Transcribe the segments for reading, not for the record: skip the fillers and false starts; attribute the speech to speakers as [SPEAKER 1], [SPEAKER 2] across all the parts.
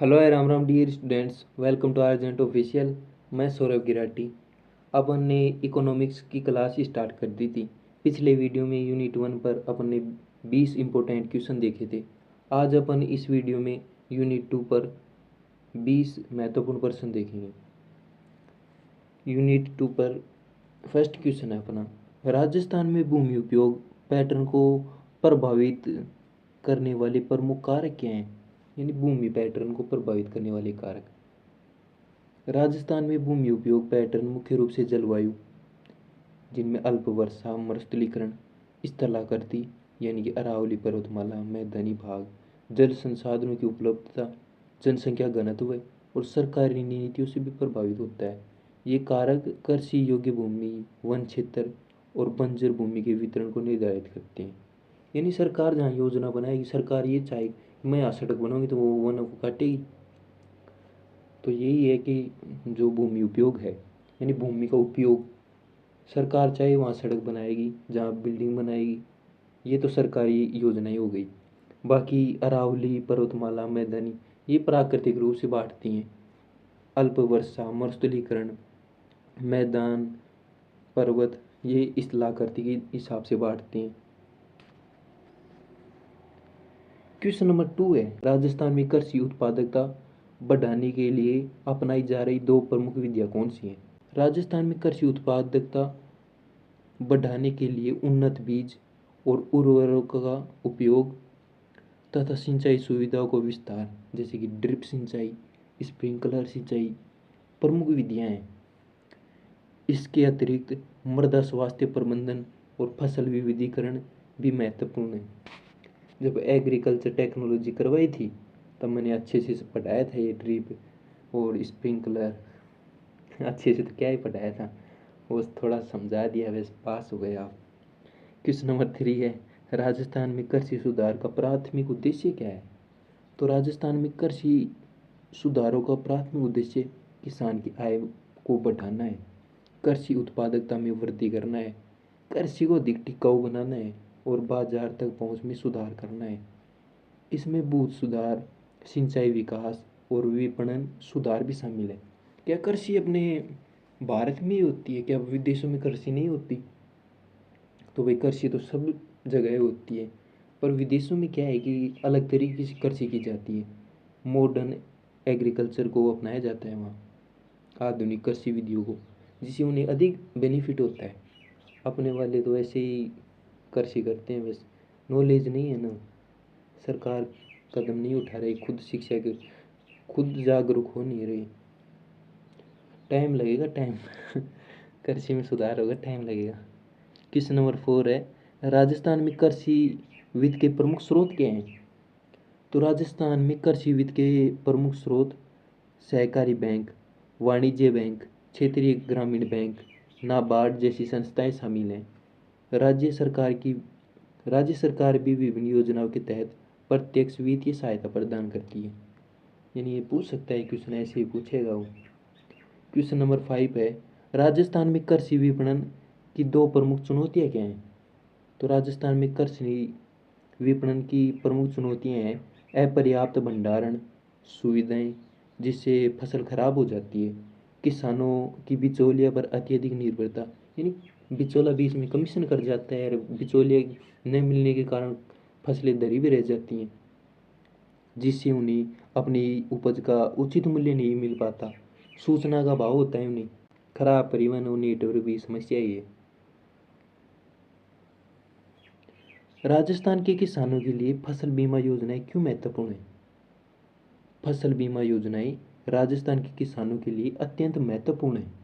[SPEAKER 1] Hello Ram Ram dear students, welcome to argent official. मैं सौरभ गिराटी। अपन ने economics की क्लास स्टार्ट कर दी थी। पिछले वीडियो में यूनिट 1 पर अपन ने 20 इम्पोर्टेंट क्वेश्चन देखे थे। आज अपन इस वीडियो में यूनिट 2 पर 20 महत्वपूर्ण प्रश्न देखेंगे। यूनिट 2 पर फर्स्ट क्वेश्चन है अपना, राजस्थान में भूमि उपयोग पैटर्न को प्रभावित करने वाले प्रमुख कारक क्या हैं। यानी भूमि पैटर्न को प्रभावित करने वाले कारक। राजस्थान में भूमि उपयोग पैटर्न मुख्य रूप से जलवायु, जिनमें अल्प वर्षा, मरुस्थलीकरण, स्थलाकृति यानी कि अरावली पर्वतमाला, मैदानी भाग, जल संसाधनों की उपलब्धता, जनसंख्या घनत्व और सरकारी नीतियों से भी प्रभावित होता है। ये कारक कृषि योग्य भूमि, वन क्षेत्र और बंजर भूमि के वितरण को निर्धारित करते हैं। यानी सरकार जहाँ योजना बनाएगी, सरकार ये चाहे मैं यहाँ सड़क बनाऊंगी तो वो वन को काटेगी। तो यही है कि जो भूमि उपयोग है, यानी भूमि का उपयोग, सरकार चाहे वहाँ सड़क बनाएगी, जहाँ बिल्डिंग बनाएगी, ये तो सरकारी योजनाएं हो गई। बाकी अरावली पर्वतमाला, मैदानी, ये प्राकृतिक रूप से बांटती हैं। अल्प वर्षा, मरुस्थलीकरण, मैदान, पर्वत, ये स्थलाकृति के हिसाब से बांटते हैं। क्वेश्चन नंबर 2 है, राजस्थान में कृषि उत्पादकता बढ़ाने के लिए अपनाई जा रही दो प्रमुख विधियां कौन सी हैं। राजस्थान में कृषि उत्पादकता बढ़ाने के लिए उन्नत बीज और उर्वरकों का उपयोग तथा सिंचाई सुविधाओं को विस्तार, जैसे कि ड्रिप सिंचाई, स्प्रिंकलर सिंचाई प्रमुख विधियां हैं। इसके अतिरिक्त मृदा स्वास्थ्य प्रबंधन और फसल विविधीकरण भी महत्वपूर्ण है। जब एग्रीकल्चर टेक्नोलॉजी करवाई थी तब मैंने अच्छे से पढ़ाया था ये ड्रिप और स्प्रिंकलर। अच्छे से तो क्या ही पढ़ाया था, वो थोड़ा समझा दिया, वैसे पास हो गए आप। क्वेश्चन नंबर 3 है, राजस्थान में कृषि सुधार का प्राथमिक उद्देश्य क्या है। तो राजस्थान में कृषि सुधारों का प्राथमिक उद्देश्य किसान की आय को बढ़ाना है, कृषि उत्पादकता में वृद्धि करना है, कृषि को अधिक टिकाऊ बनाना है और बाजार तक पहुंच में सुधार करना है। इसमें भूत सुधार, सिंचाई विकास और विपणन सुधार भी शामिल है। क्या कृषि अपने भारत में ही होती है, क्या विदेशों में कृषि नहीं होती। तो भाई कृषि तो सब जगह होती है, पर विदेशों में क्या है कि अलग तरीके से कृषि की जाती है। मॉडर्न एग्रीकल्चर को अपनाया जाता है वहाँ, आधुनिक कृषि विधियों को, जिससे उन्हें अधिक बेनिफिट होता है। अपने वाले तो ऐसे ही कृषि करते हैं, बस नॉलेज नहीं है ना, सरकार कदम नहीं उठा रही, खुद शिक्षा के खुद जागरूक हो नहीं रही। टाइम लगेगा, टाइम कृषि में सुधार होगा, टाइम लगेगा। क्वेश्चन नंबर 4 है, राजस्थान में कृषि वित्त के प्रमुख स्रोत क्या हैं। तो राजस्थान में कृषि वित्त के प्रमुख स्रोत सहकारी बैंक, वाणिज्य बैंक, क्षेत्रीय ग्रामीण बैंक, नाबार्ड जैसी संस्थाएं शामिल हैं। राज्य सरकार की राज्य सरकार भी विभिन्न योजनाओं के तहत प्रत्यक्ष वित्तीय सहायता प्रदान करती है। यानी ये पूछ सकता है क्वेश्चन, ऐसे ही पूछेगा वो। क्वेश्चन नंबर 5 है, राजस्थान में कृषि विपणन की दो प्रमुख चुनौतियाँ क्या हैं। तो राजस्थान में कृषि विपणन की प्रमुख चुनौतियाँ हैं अपर्याप्त भंडारण सुविधाएं, जिससे फसल खराब हो जाती है, किसानों की बिचौलिया पर अत्यधिक निर्भरता, यानी बिचौला बीच में कमीशन कर जाता है और बिचौलिया न मिलने के कारण फसलें धरी भी रह जाती हैं, जिससे उन्हें अपनी उपज का उचित मूल्य नहीं मिल पाता। सूचना का अभाव होता है उन्हें, खराब परिवहन और नेटवर्क भी समस्या ही है। राजस्थान के किसानों के लिए फसल बीमा योजनाएं क्यों महत्वपूर्ण है। फसल बीमा योजनाएं राजस्थान के किसानों के लिए अत्यंत महत्वपूर्ण है,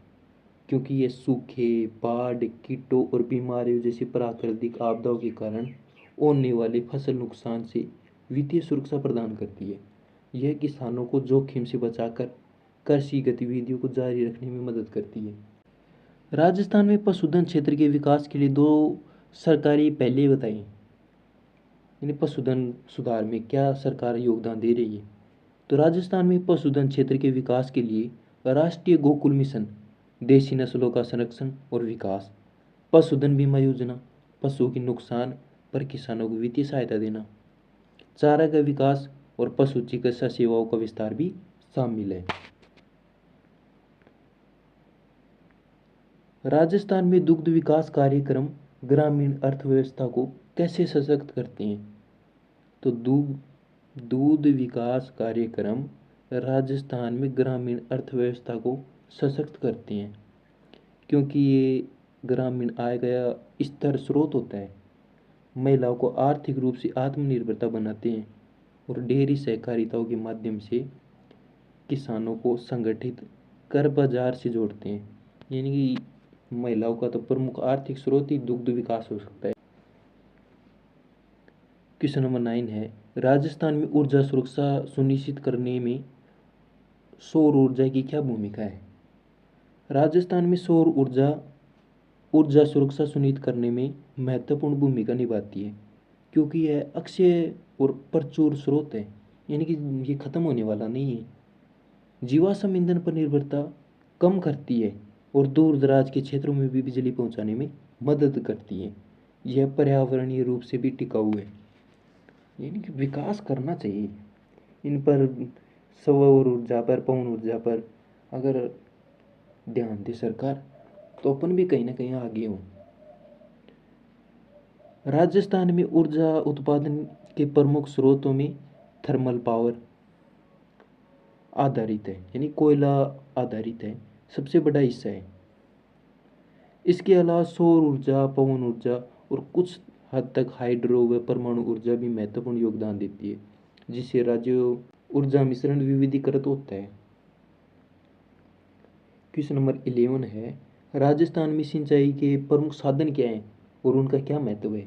[SPEAKER 1] क्योंकि ये सूखे, बाढ़, कीटों और बीमारियों जैसी प्राकृतिक आपदाओं के कारण होने वाले फसल नुकसान से वित्तीय सुरक्षा प्रदान करती है। यह किसानों को जोखिम से बचाकर कृषि गतिविधियों को जारी रखने में मदद करती है। राजस्थान में पशुधन क्षेत्र के विकास के लिए दो सरकारी पहलें बताएं। यानी पशुधन सुधार में क्या सरकार योगदान दे रही है। तो राजस्थान में पशुधन क्षेत्र के विकास के लिए राष्ट्रीय गोकुल मिशन, देशी नस्लों का संरक्षण और विकास, पशुधन बीमा योजना, पशुओं के नुकसान पर किसानों को वित्तीय सहायता देना, चारा का विकास, और पशु चिकित्सा सेवाओं का विस्तार भी शामिल है। राजस्थान में दुग्ध विकास कार्यक्रम ग्रामीण अर्थव्यवस्था को कैसे सशक्त करते हैं? तो दूध विकास कार्यक्रम राजस्थान में ग्रामीण अर्थव्यवस्था को सशक्त करते हैं, क्योंकि ये ग्रामीण आय का स्तर स्रोत होता है, महिलाओं को आर्थिक रूप से आत्मनिर्भरता बनाते हैं और डेयरी सहकारिताओं के माध्यम से किसानों को संगठित कर बाजार से जोड़ते हैं। यानी कि महिलाओं का तो प्रमुख आर्थिक स्रोत ही दुग्ध विकास हो सकता है। क्वेश्चन नंबर 9 है, राजस्थान में ऊर्जा सुरक्षा सुनिश्चित करने में सौर ऊर्जा की क्या भूमिका है? राजस्थान में सौर ऊर्जा सुरक्षा सुनिश्चित करने में महत्वपूर्ण भूमिका निभाती है, क्योंकि यह अक्षय और प्रचुर स्रोत है, यानी कि ये खत्म होने वाला नहीं है। जीवाश्म ईंधन पर निर्भरता कम करती है और दूर दराज के क्षेत्रों में भी बिजली पहुंचाने में मदद करती है। यह पर्यावरणीय रूप से भी टिकाऊ है, यानी कि विकास करना चाहिए इन पर। सौर ऊर्जा पर, पवन ऊर्जा पर अगर ध्यान दे सरकार तो अपन भी कहीं ना कहीं आगे हो। राजस्थान में ऊर्जा उत्पादन के प्रमुख स्रोतों में थर्मल पावर आधारित है, यानी कोयला आधारित है, सबसे बड़ा हिस्सा है। इसके अलावा सौर ऊर्जा, पवन ऊर्जा और कुछ हद तक हाइड्रो व परमाणु ऊर्जा भी महत्वपूर्ण योगदान देती है, जिससे राज्य ऊर्जा मिश्रण विविधीकृत होता है। क्वेश्चन नंबर 11 है, राजस्थान में सिंचाई के प्रमुख साधन क्या हैं और उनका क्या महत्व है?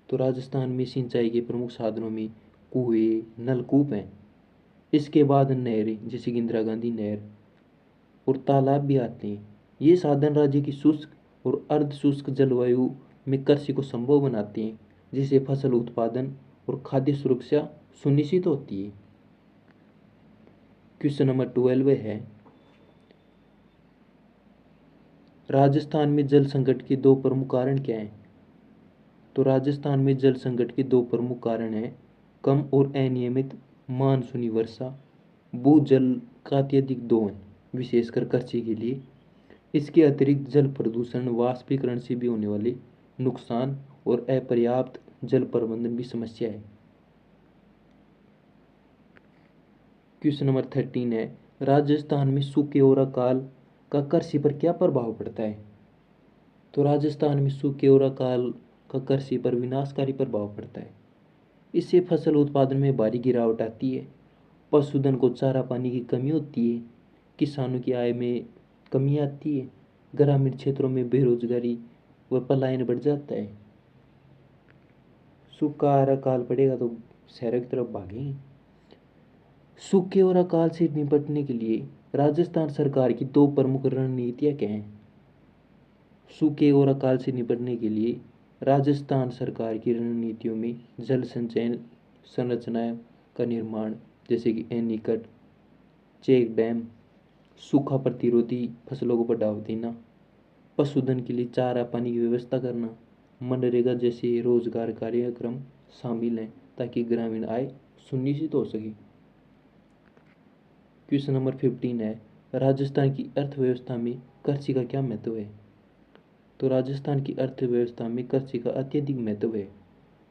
[SPEAKER 1] तो राजस्थान में सिंचाई के प्रमुख साधनों में कुएं, नलकूप हैं। इसके बाद नहरें, जैसे कि इंदिरा गांधी नहर, और तालाब भी आते हैं। ये साधन राज्य की शुष्क और अर्ध शुष्क जलवायु में कृषि को संभव बनाते हैं, जिससे फसल उत्पादन और खाद्य सुरक्षा सुनिश्चित होती है। क्वेश्चन नंबर 12 है, राजस्थान में जल संकट के दो प्रमुख कारण क्या हैं? तो राजस्थान में जल संकट के दो प्रमुख कारण हैं कम और अनियमित मानसूनी वर्षा, भूजल का अत्यधिक दोहन, विशेषकर कृषि के लिए। इसके अतिरिक्त जल प्रदूषण, वाष्पीकरण से भी होने वाले नुकसान और अपर्याप्त जल प्रबंधन भी समस्या है। क्वेश्चन नंबर 13 है, राजस्थान में सूखे और अकाल का कृषि पर क्या प्रभाव पड़ता है? तो राजस्थान में सूखे और अकाल का कृषि पर विनाशकारी प्रभाव पड़ता है। इससे फसल उत्पादन में भारी गिरावट आती है, पशुधन को चारा पानी की कमी होती है, किसानों की आय में कमी आती है, ग्रामीण क्षेत्रों में बेरोजगारी व पलायन बढ़ जाता है। सूखा और अकाल पड़ेगा तो शहरों की तरफ भागेंगे। सूखे और अकाल से निपटने के लिए राजस्थान सरकार की दो प्रमुख रणनीतियाँ क्या हैं? सूखे और अकाल से निपटने के लिए राजस्थान सरकार की रणनीतियों में जल संचयन संरचनाओं का निर्माण, जैसे कि एनीकट, चेक डैम, सूखा प्रतिरोधी फसलों को बढ़ावा देना, पशुधन के लिए चारा पानी की व्यवस्था करना, मनरेगा जैसे रोजगार कार्यक्रम शामिल हैं, ताकि ग्रामीण आय सुनिश्चित हो सके। क्वेश्चन नंबर 15 है, राजस्थान की अर्थव्यवस्था में कृषि का क्या महत्व है? तो राजस्थान की अर्थव्यवस्था में कृषि का अत्यधिक महत्व है,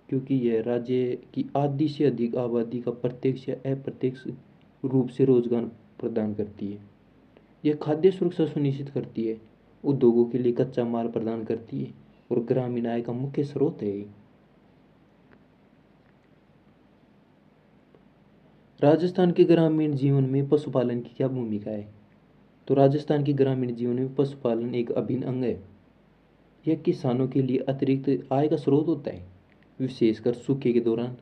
[SPEAKER 1] क्योंकि यह राज्य की आधी से अधिक आबादी का प्रत्यक्ष या अप्रत्यक्ष रूप से रोजगार प्रदान करती है। यह खाद्य सुरक्षा सुनिश्चित करती है, उद्योगों के लिए कच्चा माल प्रदान करती है और ग्रामीण आय का मुख्य स्रोत है। राजस्थान के ग्रामीण जीवन में पशुपालन की क्या भूमिका है? तो राजस्थान के ग्रामीण जीवन में पशुपालन एक अभिन्न अंग है। यह किसानों के लिए अतिरिक्त आय का स्रोत होता है, विशेषकर सूखे के दौरान।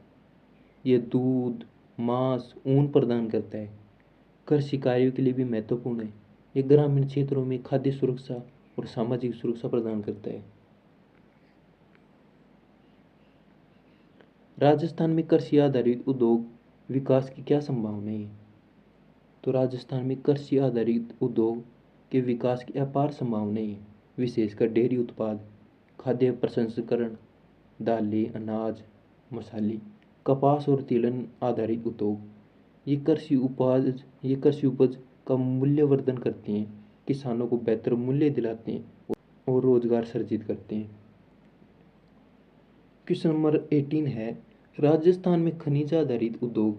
[SPEAKER 1] यह दूध, मांस, ऊन प्रदान करता है, कृषि कार्यों के लिए भी महत्वपूर्ण है। यह ग्रामीण क्षेत्रों में खाद्य सुरक्षा और सामाजिक सुरक्षा प्रदान करता है। राजस्थान में कृषि आधारित उद्योग विकास की क्या संभावनाएं हैं? तो राजस्थान में कृषि आधारित उद्योग के विकास की अपार संभावनाएं हैं, विशेषकर डेयरी उत्पाद, खाद्य प्रसंस्करण, दालें, अनाज, मसाले। कपास और तिलहन आधारित उद्योग। ये कृषि उपज का मूल्यवर्धन करते हैं, किसानों को बेहतर मूल्य दिलाते हैं और रोजगार सृजित करते हैं। क्वेश्चन नंबर 18 है, राजस्थान में खनिज आधारित उद्योग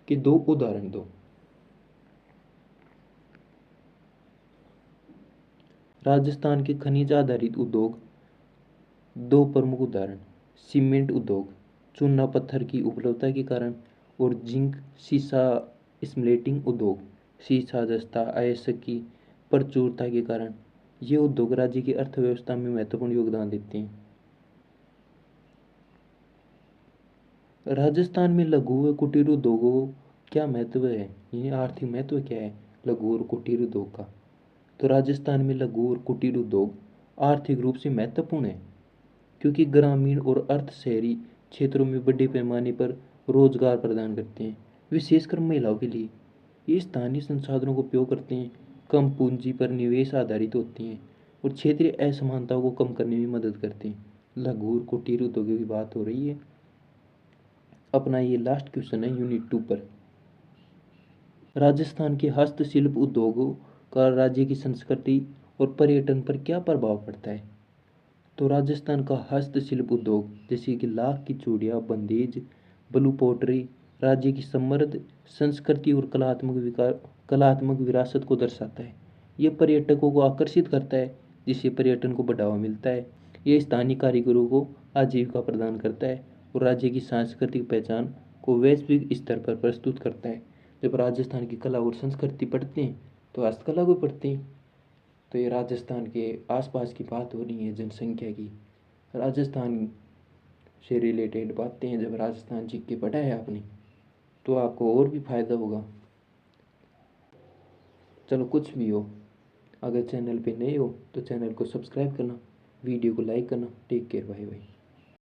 [SPEAKER 1] के दो उदाहरण दो। राजस्थान के खनिज आधारित उद्योग दो प्रमुख उदाहरण, सीमेंट उद्योग चूना पत्थर की उपलब्धता के कारण, और जिंक सीसा स्मेल्टिंग उद्योग सीसा जस्ता अयस्क की प्रचुरता के कारण। ये उद्योग राज्य की अर्थव्यवस्था में महत्वपूर्ण योगदान देते हैं। राजस्थान में लघु व कुटीर उद्योगों क्या महत्व है, यानी आर्थिक महत्व क्या है लघु और कुटीर उद्योग का? तो राजस्थान में लघु और कुटीर उद्योग आर्थिक रूप से महत्वपूर्ण है, क्योंकि ग्रामीण और अर्ध शहरी क्षेत्रों में बड़े पैमाने पर रोजगार प्रदान करते हैं, विशेषकर महिलाओं के लिए। ये स्थानीय संसाधनों का उपयोग करते हैं, कम पूंजी पर निवेश आधारित होती हैं और क्षेत्रीय असमानताओं को कम करने में मदद करते हैं। लघु और कुटीर उद्योगों की बात हो रही है। अपना ये लास्ट क्वेश्चन है यूनिट 2 पर। राजस्थान के हस्तशिल्प उद्योगों का राज्य की संस्कृति और पर्यटन पर क्या प्रभाव पड़ता है? तो राजस्थान का हस्तशिल्प उद्योग जैसे कि लाख की चूड़ियाँ, बंदेज, ब्लू पोट्री राज्य की समृद्ध संस्कृति और कलात्मक विरासत को दर्शाता है। ये पर्यटकों को आकर्षित करता है, जिससे पर्यटन को बढ़ावा मिलता है। ये स्थानीय कारीगरों को आजीविका प्रदान करता है और राज्य की सांस्कृतिक पहचान को वैश्विक स्तर पर प्रस्तुत करता है। जब राजस्थान की कला और संस्कृति पढ़ते हैं तो हस्तकला को पढ़ते हैं। तो ये राजस्थान के आसपास की बात हो रही है, जनसंख्या की। राजस्थान से रिलेटेड बातें हैं। जब राजस्थान जीत के पढ़ा है आपने तो आपको और भी फायदा होगा। चलो कुछ भी हो, अगर चैनल पे नए हो तो चैनल को सब्सक्राइब करना, वीडियो को लाइक करना। Take care, bye bye.